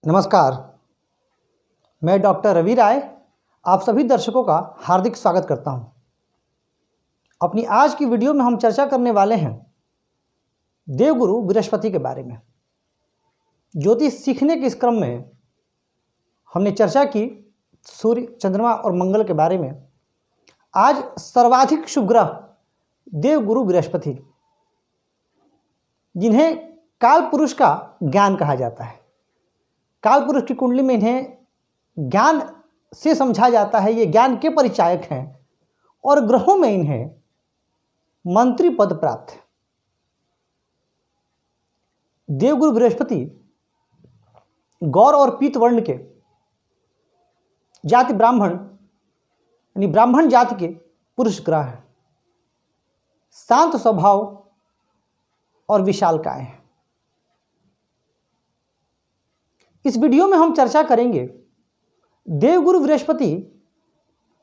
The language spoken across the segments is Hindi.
नमस्कार, मैं डॉक्टर रवि राय आप सभी दर्शकों का हार्दिक स्वागत करता हूं। अपनी आज की वीडियो में हम चर्चा करने वाले हैं देवगुरु बृहस्पति के बारे में। ज्योतिष सीखने के इस क्रम में हमने चर्चा की सूर्य, चंद्रमा और मंगल के बारे में। आज सर्वाधिक शुभ ग्रह देवगुरु बृहस्पति, जिन्हें काल पुरुष का ज्ञान कहा जाता है। काल पुरुष की कुंडली में इन्हें ज्ञान से समझा जाता है, ये ज्ञान के परिचायक हैं और ग्रहों में इन्हें मंत्री पद प्राप्त है। देवगुरु बृहस्पति गौर और पीत वर्ण के जाति ब्राह्मण यानी ब्राह्मण जाति के पुरुष ग्रह हैं। शांत स्वभाव और विशालकाय हैं। इस वीडियो में हम चर्चा करेंगे देवगुरु बृहस्पति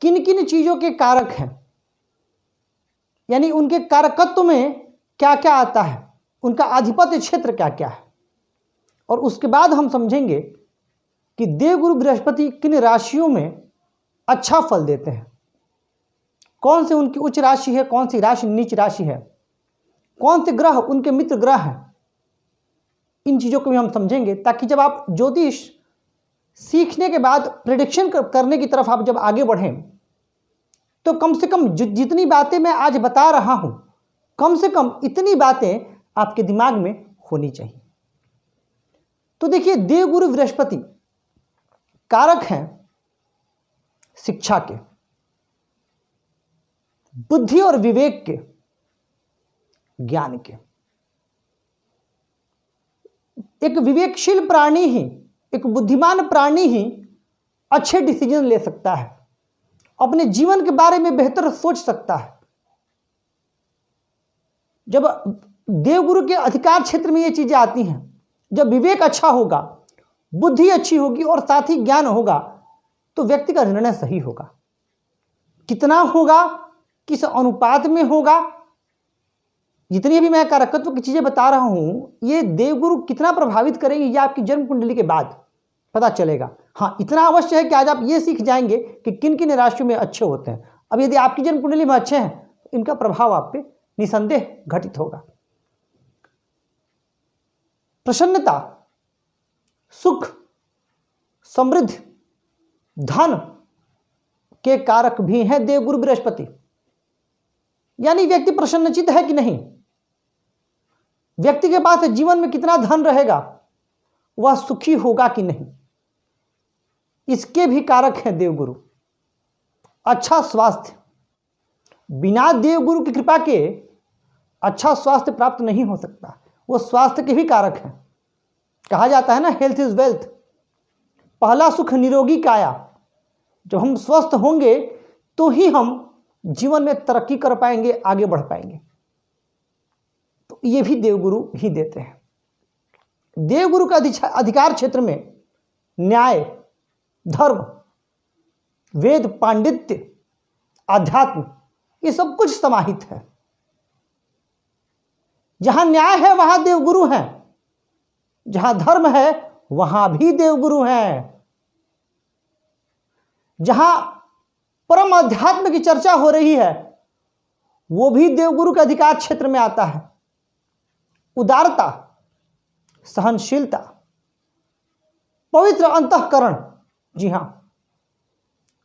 किन किन चीज़ों के कारक हैं, यानी उनके कारकत्व में क्या क्या आता है, उनका आधिपत्य क्षेत्र क्या क्या है, और उसके बाद हम समझेंगे कि देवगुरु बृहस्पति किन राशियों में अच्छा फल देते हैं, कौन से उनकी उच्च राशि है, कौन सी राशि नीच राशि है, कौन से ग्रह उनके मित्र ग्रह हैं। इन चीज़ों को भी हम समझेंगे ताकि जब आप ज्योतिष सीखने के बाद प्रेडिक्शन करने की तरफ आप जब आगे बढ़ें तो कम से कम जितनी बातें मैं आज बता रहा हूं, कम से कम इतनी बातें आपके दिमाग में होनी चाहिए। तो देखिए, देवगुरु बृहस्पति कारक हैं शिक्षा के, बुद्धि और विवेक के, ज्ञान के। एक विवेकशील प्राणी ही, एक बुद्धिमान प्राणी ही अच्छे डिसीजन ले सकता है, अपने जीवन के बारे में बेहतर सोच सकता है। जब देवगुरु के अधिकार क्षेत्र में ये चीजें आती हैं, जब विवेक अच्छा होगा, बुद्धि अच्छी होगी और साथ ही ज्ञान होगा, तो व्यक्ति का निर्णय सही होगा। कितना होगा, किस अनुपात में होगा, जितनी भी मैं कारकत्व की चीजें बता रहा हूं, ये देवगुरु कितना प्रभावित करेंगे ये आपकी जन्म कुंडली के बाद पता चलेगा। हाँ, इतना अवश्य है कि आज आप ये सीख जाएंगे कि किन किन राशियों में अच्छे होते हैं। अब यदि आपकी जन्म कुंडली में अच्छे हैं तो इनका प्रभाव आप पे निसंदेह घटित होगा। प्रसन्नता, सुख, समृद्धि, धन के कारक भी हैं देवगुरु बृहस्पति। यानी व्यक्ति प्रसन्नचित्त है कि नहीं, व्यक्ति के पास जीवन में कितना धन रहेगा, वह सुखी होगा कि नहीं, इसके भी कारक हैं देवगुरु। अच्छा स्वास्थ्य, बिना देवगुरु की कृपा के अच्छा स्वास्थ्य प्राप्त नहीं हो सकता, वो स्वास्थ्य के भी कारक हैं। कहा जाता है ना, हेल्थ इज वेल्थ। पहला सुख निरोगी काया। जब हम स्वस्थ होंगे तो ही हम जीवन में तरक्की कर पाएंगे, आगे बढ़ पाएंगे। तो ये भी देवगुरु ही देते हैं। देवगुरु का अधिकार क्षेत्र में न्याय, धर्म, वेद, पांडित्य, आध्यात्म, ये सब कुछ समाहित है। जहां न्याय है वहां देवगुरु हैं, जहां धर्म है वहां भी देवगुरु हैं, जहां परम अध्यात्म की चर्चा हो रही है वो भी देवगुरु के अधिकार क्षेत्र में आता है। उदारता, सहनशीलता, पवित्र अंतःकरण। जी हां,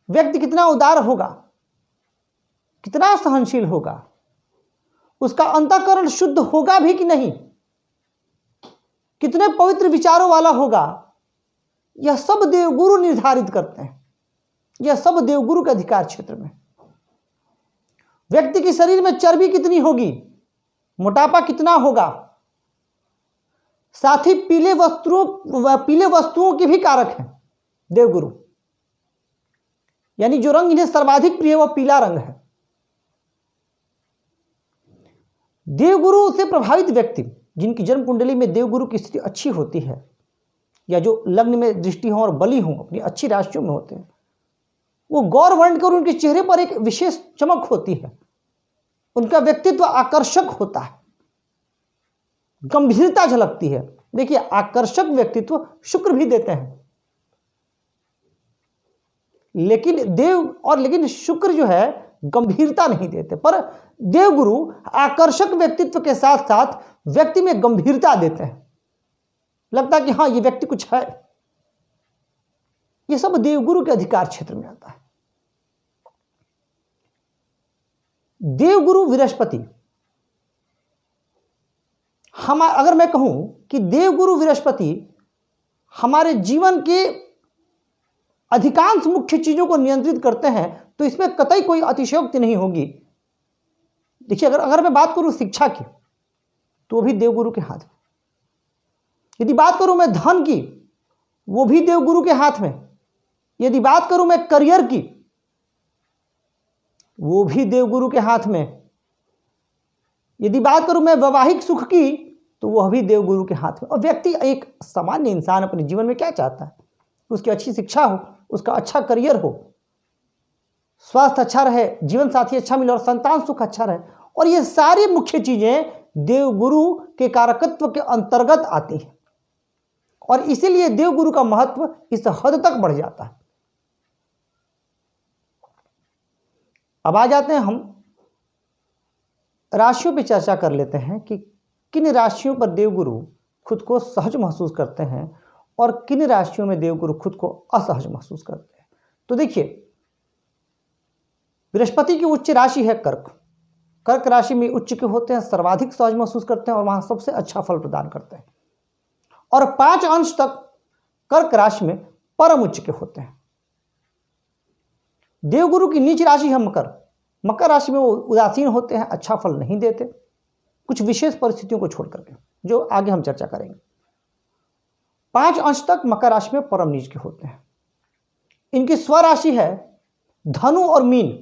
व्यक्ति कितना उदार होगा, कितना सहनशील होगा, उसका अंतःकरण शुद्ध होगा भी कि नहीं, कितने पवित्र विचारों वाला होगा, यह सब देवगुरु निर्धारित करते हैं। यह सब देवगुरु के अधिकार क्षेत्र में। व्यक्ति के शरीर में चर्बी कितनी होगी, मोटापा कितना होगा, साथ ही पीले वस्तुओं के भी कारक हैं देवगुरु। यानी जो रंग इन्हें सर्वाधिक प्रिय वह पीला रंग है। देवगुरु से प्रभावित व्यक्ति जिनकी जन्म कुंडली में देवगुरु की स्थिति अच्छी होती है, या जो लग्न में दृष्टि हो और बली हो, अपनी अच्छी राशियों में होते हैं, वो गौर वर्ण कर उनके चेहरे पर एक विशेष चमक होती है। उनका व्यक्तित्व आकर्षक होता है, गंभीरता झलकती है, देखिए, आकर्षक व्यक्तित्व शुक्र भी देते हैं, लेकिन शुक्र जो है गंभीरता नहीं देते। पर देवगुरु आकर्षक व्यक्तित्व के साथ साथ व्यक्ति में गंभीरता देते हैं, लगता है कि हाँ ये व्यक्ति कुछ है। ये सब देवगुरु के अधिकार क्षेत्र में आता है। देवगुरु बृहस्पति, अगर मैं कहूं कि देवगुरु बृहस्पति हमारे जीवन के अधिकांश मुख्य चीजों को नियंत्रित करते हैं, तो इसमें कतई कोई अतिशयोक्ति नहीं होगी। देखिए, अगर मैं बात करूं शिक्षा की, तो वो भी देवगुरु के हाथ में। यदि बात करूं मैं धन की, वो भी देवगुरु के हाथ में। यदि बात करूं मैं करियर की, वो भी देवगुरु के हाथ में। यदि बात करूं मैं वैवाहिक सुख की, तो वह भी देवगुरु के हाथ में। और व्यक्ति, एक सामान्य इंसान अपने जीवन में क्या चाहता है? उसकी अच्छी शिक्षा हो, उसका अच्छा करियर हो, स्वास्थ्य अच्छा रहे, जीवन साथी अच्छा मिले और संतान सुख अच्छा रहे। और ये सारी मुख्य चीजें देवगुरु के कारकत्व के अंतर्गत आती हैं, और इसीलिए देवगुरु का महत्व इस हद तक बढ़ जाता है। अब आ जाते हैं हम राशियों पर चर्चा कर लेते हैं कि किन राशियों पर देवगुरु खुद को सहज महसूस करते हैं और किन राशियों में देवगुरु खुद को असहज महसूस करते हैं। तो देखिए, बृहस्पति की उच्च राशि है कर्क। कर्क राशि में उच्च के होते हैं, सर्वाधिक सहज महसूस करते हैं और वहां सबसे अच्छा फल प्रदान करते हैं। और 5 अंश तक कर्क राशि में परम उच्च के होते हैं। देवगुरु की नीच राशि है मकर। मकर राशि में वो उदासीन होते हैं, अच्छा फल नहीं देते, कुछ विशेष परिस्थितियों को छोड़ करके, जो आगे हम चर्चा करेंगे। 5 अंश तक मकर राशि में परम नीच के होते हैं। इनकी स्वराशि है धनु और मीन।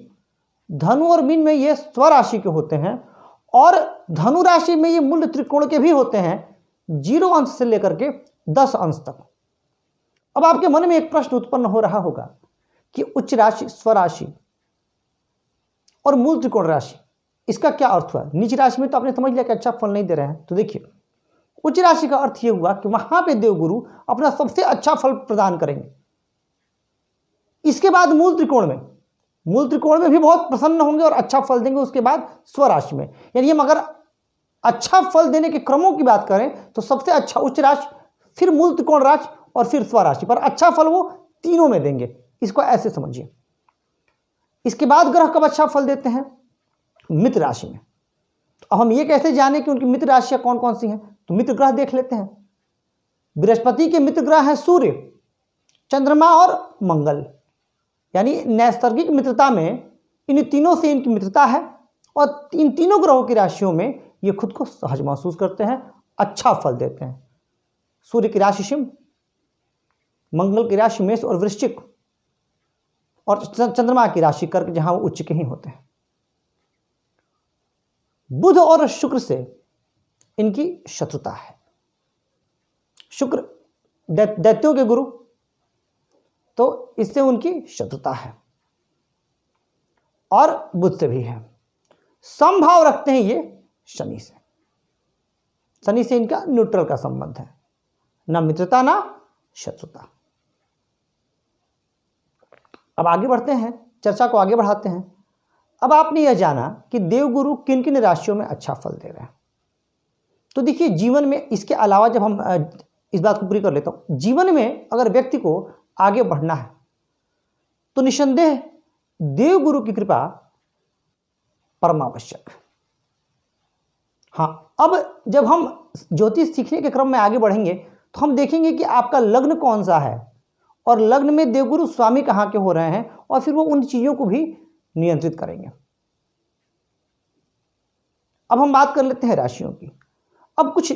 धनु और मीन में ये स्वराशि के होते हैं, और धनु राशि में ये मूल त्रिकोण के भी होते हैं, 0 अंश से लेकर के 10 अंश तक। अब आपके मन में एक प्रश्न उत्पन्न हो रहा होगा कि उच्च राशि, स्वराशि और मूल त्रिकोण राशि, इसका क्या अर्थ हुआ? नीच राशि में तो आपने समझ लिया कि अच्छा फल नहीं दे रहे हैं। तो देखिए, उच्च राशि का अर्थ यह हुआ कि वहां पे देवगुरु अपना सबसे अच्छा फल प्रदान करेंगे। इसके बाद मूल त्रिकोण में भी बहुत प्रसन्न होंगे और अच्छा फल देंगे। उसके बाद स्वराशि में, यानी हम अगर अच्छा फल देने के क्रमों की बात करें तो सबसे अच्छा उच्च राशि, फिर मूल त्रिकोण राशि और फिर स्वराशि, पर अच्छा फल वो तीनों में देंगे। इसको ऐसे समझिए। इसके बाद ग्रह कब अच्छा फल देते हैं? मित्र राशि में। तो अब हम ये कैसे जाने कि उनकी मित्र राशियां कौन कौन सी हैं? तो मित्र ग्रह देख लेते हैं। बृहस्पति के मित्र ग्रह हैं सूर्य, चंद्रमा और मंगल। यानी नैसर्गिक मित्रता में इन तीनों से इनकी मित्रता है, और इन तीनों ग्रहों की राशियों में ये खुद को सहज महसूस करते हैं, अच्छा फल देते हैं। सूर्य की राशि सिंह, मंगल की राशि मेष और वृश्चिक, और चंद्रमा की राशि कर्क, जहां वो उच्च के ही होते हैं। बुध और शुक्र से इनकी शत्रुता है। शुक्र दैत्यों के गुरु, तो इससे उनकी शत्रुता है, और बुध से भी है। समभाव रखते हैं ये शनि से। शनि से इनका न्यूट्रल का संबंध है, ना मित्रता ना शत्रुता। अब आगे बढ़ते हैं, चर्चा को आगे बढ़ाते हैं। अब आपने यह जाना कि देवगुरु किन किन राशियों में अच्छा फल दे रहे हैं। तो देखिए, जीवन में इसके अलावा, जब हम इस बात को पूरी कर लेता हूं, जीवन में अगर व्यक्ति को आगे बढ़ना है तो निसंदेह देवगुरु की कृपा परमावश्यक। हाँ, अब जब हम ज्योतिष सीखने के क्रम में आगे बढ़ेंगे तो हम देखेंगे कि आपका लग्न कौन सा है, और लग्न में देवगुरु स्वामी कहाँ के हो रहे हैं, और फिर वो उन चीजों को भी नियंत्रित करेंगे। अब हम बात कर लेते हैं राशियों की। अब कुछ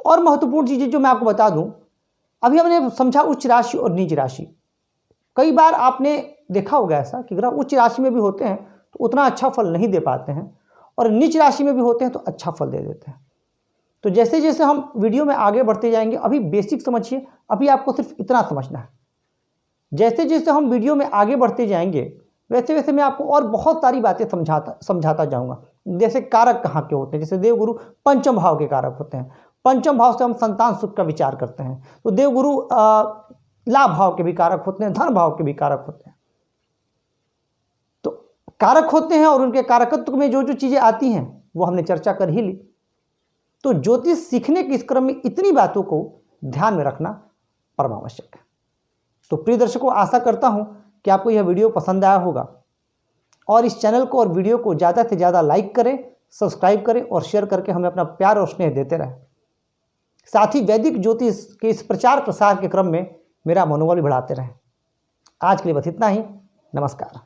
और महत्वपूर्ण चीजें जो मैं आपको बता दूं। अभी हमने समझा उच्च राशि और नीच राशि। कई बार आपने देखा होगा ऐसा कि ग्रह उच्च राशि में भी होते हैं तो उतना अच्छा फल नहीं दे पाते हैं, और नीच राशि में भी होते हैं तो अच्छा फल दे देते हैं। तो जैसे जैसे हम वीडियो में आगे बढ़ते जाएंगे, अभी बेसिक समझिए, अभी आपको सिर्फ इतना समझना है। जैसे जैसे हम वीडियो में आगे बढ़ते जाएंगे वैसे वैसे मैं आपको और बहुत सारी बातें समझाता जाऊंगा। जैसे कारक कहाँ के होते हैं, जैसे देवगुरु पंचम भाव के कारक होते हैं, पंचम भाव से हम संतान सुख का विचार करते हैं। तो देवगुरु लाभ भाव के भी कारक होते हैं, धन भाव के भी कारक होते हैं। तो कारक होते हैं और उनके कारकत्व में जो जो चीज़ें आती हैं वो हमने चर्चा कर ही ली। तो ज्योतिष सीखने के इस क्रम में इतनी बातों को ध्यान में रखना परमावश्यक है। तो प्रिय दर्शकों, आशा करता हूं कि आपको यह वीडियो पसंद आया होगा और इस चैनल को और वीडियो को ज़्यादा से ज़्यादा लाइक करें, सब्सक्राइब करें और शेयर करके हमें अपना प्यार और स्नेह देते रहें। साथ ही वैदिक ज्योतिष के इस प्रचार प्रसार के क्रम में मेरा मनोबल भी बढ़ाते रहें। आज के लिए बस इतना ही। नमस्कार।